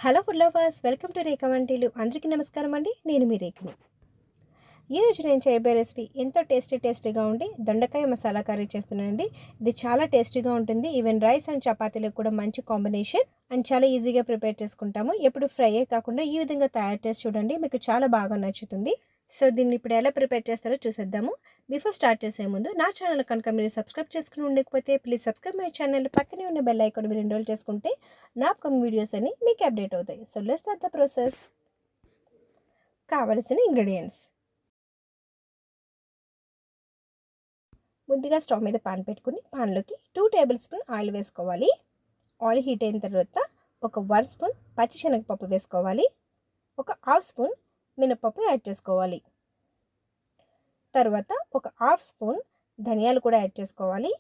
Hello food lovers, welcome to Rekha Vantillu. అందరికీ నమస్కారం అండి. నేను మీ రేఖని. ఈరోజు నేను చేయబోయే రెసిపీ ఎంతో టేస్టీగా ఉండి దొండకాయ మసాలా కర్రీ చేస్తున్నానండి. ఇది చాలా టేస్టీగా ఉంటుంది. ఈవెన్ రైస్ అండ్ చపాతీలకు కూడా మంచి కాంబినేషన్ అండ్ చాలా ఈజీగా ప్రిపేర్ చేసుకుంటాము. ఎప్పుడు ఫ్రైయే కాకుండా ఈ విధంగా తయారు చేసి చూడండి, మీకు చాలా బాగా నచ్చుతుంది. సో దీన్ని ఇప్పుడు ఎలా ప్రిపేర్ చేస్తారో చూసేద్దాము. బిఫోర్ స్టార్ట్ చేసే ముందు నా ఛానల్ కనుక మీరు సబ్స్క్రైబ్ చేసుకుని ఉండకపోతే ప్లీజ్ సబ్స్క్రైబ్ మై ఛానల్. పక్కనే ఉన్న బెల్ ఐకాన్ మీరు ఎన్రోల్ చేసుకుంటే నా అప్కమింగ్ వీడియోస్ అన్ని మీకు అప్డేట్ అవుతాయి. So let's start the process. కావలసిన ఇంగ్రీడియంట్స్: ముందుగా స్టవ్ మీద పాన్ పెట్టుకుని పాన్లోకి 2 టేబుల్ స్పూన్ ఆయిల్ వేసుకోవాలి. ఆయిల్ హీట్ అయిన తర్వాత ఒక 1 స్పూన్ పచ్చిశనగపప్పు వేసుకోవాలి. ఒక హాఫ్ స్పూన్ మినపప్పు యాడ్ చేసుకోవాలి. తర్వాత ఒక హాఫ్ స్పూన్ ధనియాలు కూడా యాడ్ చేసుకోవాలి.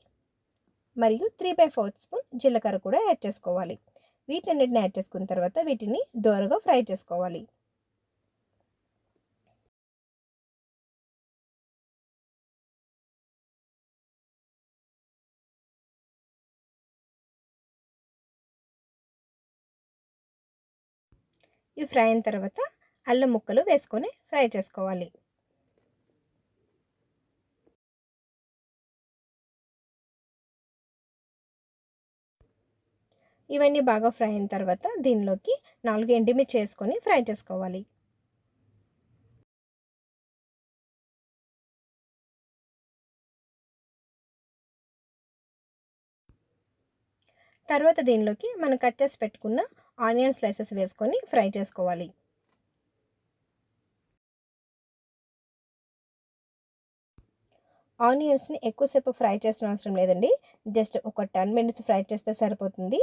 మరియు 3/4 స్పూన్ జీలకర్ర కూడా యాడ్ చేసుకోవాలి. వీటన్నిటిని యాడ్ చేసుకున్న తర్వాత వీటిని దోరగా ఫ్రై చేసుకోవాలి. ఇవి ఫ్రై అయిన తర్వాత అల్లం ముక్కలు వేసుకొని ఫ్రై చేసుకోవాలి. ఇవన్నీ బాగా ఫ్రై అయిన తర్వాత దీనిలోకి 4 ఎండుమిర్చి వేసుకొని ఫ్రై చేసుకోవాలి. తర్వాత దీనిలోకి మనం కట్ చేసి పెట్టుకున్న ఆనియన్ స్లైసెస్ వేసుకొని ఫ్రై చేసుకోవాలి. ఆనియన్స్ని ఎక్కువసేపు ఫ్రై చేసిన అవసరం లేదండి. జస్ట్ ఒక 10 మినిట్స్ ఫ్రై చేస్తే సరిపోతుంది.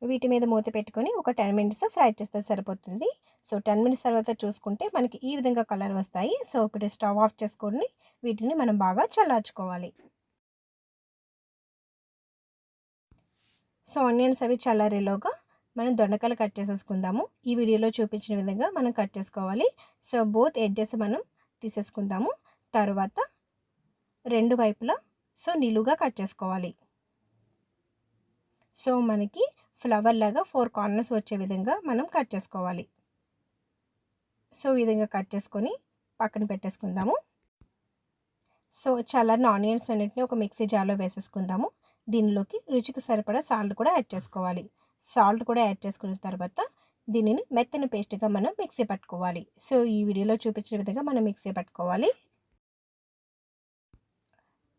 వీటి మీద మూత పెట్టుకొని ఒక 10 మినిట్స్ ఫ్రై చేస్తే సరిపోతుంది. సో 10 మినిట్స్ తర్వాత చూసుకుంటే మనకి ఈ విధంగా కలర్ వస్తాయి. సో ఇప్పుడు స్టవ్ ఆఫ్ చేసుకొని వీటిని మనం బాగా చల్లార్చుకోవాలి. సో ఆనియన్స్ అవి చల్లారేలోగా మనం దొండకాయలు కట్ చేసేసుకుందాము. ఈ వీడియోలో చూపించిన విధంగా మనం కట్ చేసుకోవాలి. సో బోత్ ఎడ్జెస్ మనం తీసేసుకుందాము. తర్వాత రెండు వైపులా నిలువుగా కట్ చేసుకోవాలి. సో మనకి ఫ్లవర్ లాగా 4 కార్నర్స్ వచ్చే విధంగా మనం కట్ చేసుకోవాలి. సో ఈ విధంగా కట్ చేసుకొని పక్కన పెట్టేసుకుందాము. సో చల్లారిన ఆనియన్స్ అన్నిటిని ఒక మిక్సీ జార్లో వేసేసుకుందాము. దీనిలోకి రుచికి సరిపడా సాల్ట్ కూడా యాడ్ చేసుకోవాలి. సాల్ట్ కూడా యాడ్ చేసుకున్న తర్వాత దీనిని మెత్తని పేస్ట్గా మనం మిక్సీ పట్టుకోవాలి. సో ఈ వీడియోలో చూపించిన విధంగా మనం మిక్సీ పట్టుకోవాలి.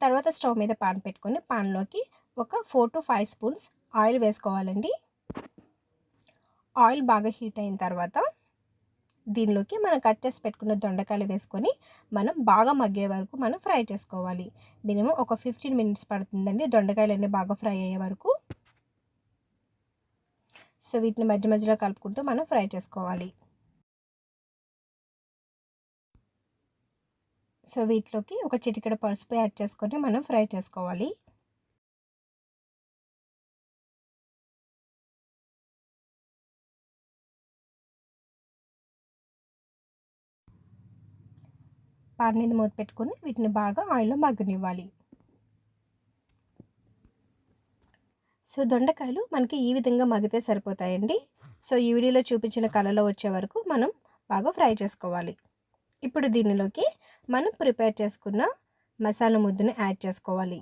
తర్వాత స్టవ్ మీద పాన్ పెట్టుకొని పాన్లోకి ఒక 4 to 5 స్పూన్స్ ఆయిల్ వేసుకోవాలండి. ఆయిల్ బాగా హీట్ అయిన తర్వాత దీనిలోకి మనం కట్ చేసి పెట్టుకున్న దొండకాయలు వేసుకొని మనం బాగా మగ్గే వరకు మనం ఫ్రై చేసుకోవాలి. మినిమం ఒక 15 మినిట్స్ పడుతుందండి దొండకాయలన్నీ బాగా ఫ్రై అయ్యే వరకు. సో వీటిని మధ్య మధ్యలో కలుపుకుంటూ మనం ఫ్రై చేసుకోవాలి. సో వీటిలోకి ఒక చిటికెడు పసుపు యాడ్ చేసుకొని మనం ఫ్రై చేసుకోవాలి. పాన్ మీద మూత పెట్టుకొని వీటిని బాగా ఆయిల్లో మగ్గనివ్వాలి. సో దొండకాయలు మనకి ఈ విధంగా మగ్గితే సరిపోతాయండి. సో ఈ వీడియోలో చూపించిన కలర్లో వచ్చే వరకు మనం బాగా ఫ్రై చేసుకోవాలి. ఇప్పుడు దీనిలోకి మనం ప్రిపేర్ చేసుకున్న మసాలా ముద్దను యాడ్ చేసుకోవాలి.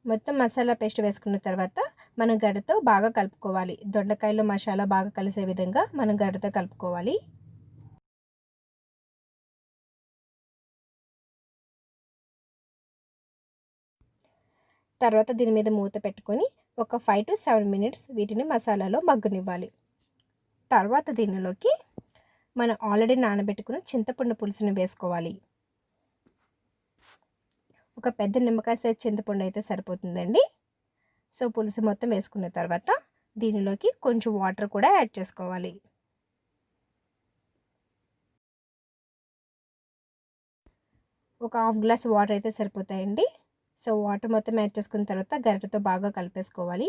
మొత్తం మసాలా పేస్ట్ వేసుకున్న తర్వాత మనం గడ్డతో బాగా కలుపుకోవాలి. దొండకాయలో మసాలా బాగా కలిసే విధంగా మనం గడ్డతో కలుపుకోవాలి. తర్వాత దీని మీద మూత పెట్టుకొని ఒక 5 to 7 మినిట్స్ వీటిని మసాలాలో మగ్గనివ్వాలి. తర్వాత దీనిలోకి మనం ఆల్రెడీ నానబెట్టుకున్న చింతపండు పులుసుని వేసుకోవాలి. ఒక పెద్ద నిమ్మకాయ సైజ్ చింతపండు అయితే సరిపోతుందండి. సో పులుసు మొత్తం వేసుకున్న తర్వాత దీనిలోకి కొంచెం వాటర్ కూడా యాడ్ చేసుకోవాలి. ఒక హాఫ్ గ్లాస్ వాటర్ అయితే సరిపోతాయండి. సో వాటర్ మొత్తం యాడ్ చేసుకున్న తర్వాత గరిటెతో బాగా కలిపేసుకోవాలి.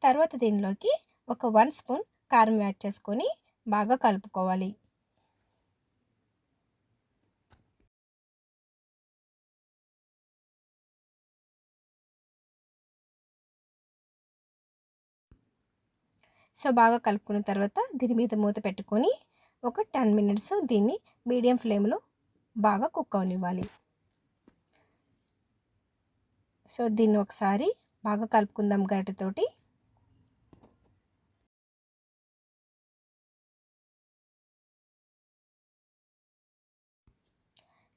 తర్వాత దీనిలోకి ఒక 1 స్పూన్ కారం యాడ్ చేసుకొని బాగా కలుపుకోవాలి. సో బాగా కలుపుకున్న తర్వాత దీని మీద మూత పెట్టుకొని ఒక 10 మినిట్స్ దీన్ని మీడియం ఫ్లేమ్లో బాగా కుక్ అవనివ్వాలి. సో దీన్ని ఒకసారి బాగా కలుపుకుందాం గరిటెతోటి.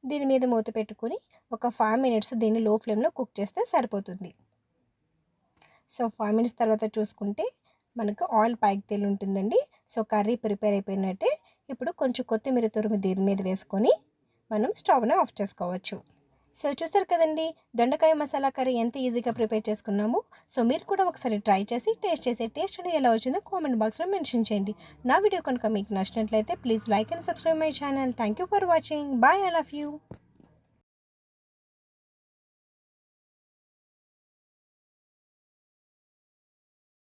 దీని మీద మూత పెట్టుకొని ఒక 5 మినిట్స్ దీన్ని లో ఫ్లేమ్లో కుక్ చేస్తే సరిపోతుంది. సో 5 మినిట్స్ తర్వాత చూసుకుంటే మనకు ఆయిల్ పైకి తేలి ఉంటుందండి. సో కర్రీ ప్రిపేర్ అయిపోయినట్టే. ఇప్పుడు కొంచెం కొత్తిమీర తురుము దీని మీద వేసుకొని మనం స్టవ్ని ఆఫ్ చేసుకోవచ్చు. సో చూసారు కదండి, దొండకాయ మసాలా కర్రీ ఎంత ఈజీగా ప్రిపేర్ చేసుకున్నాము. సో మీరు కూడా ఒకసారి ట్రై చేసి టేస్ట్ అనేది ఎలా వచ్చిందో కామెంట్ బాక్స్లో మెన్షన్ చేయండి. నా వీడియో కనుక మీకు నచ్చినట్లయితే please like and subscribe my channel. Thank you for watching. Bye, I love you.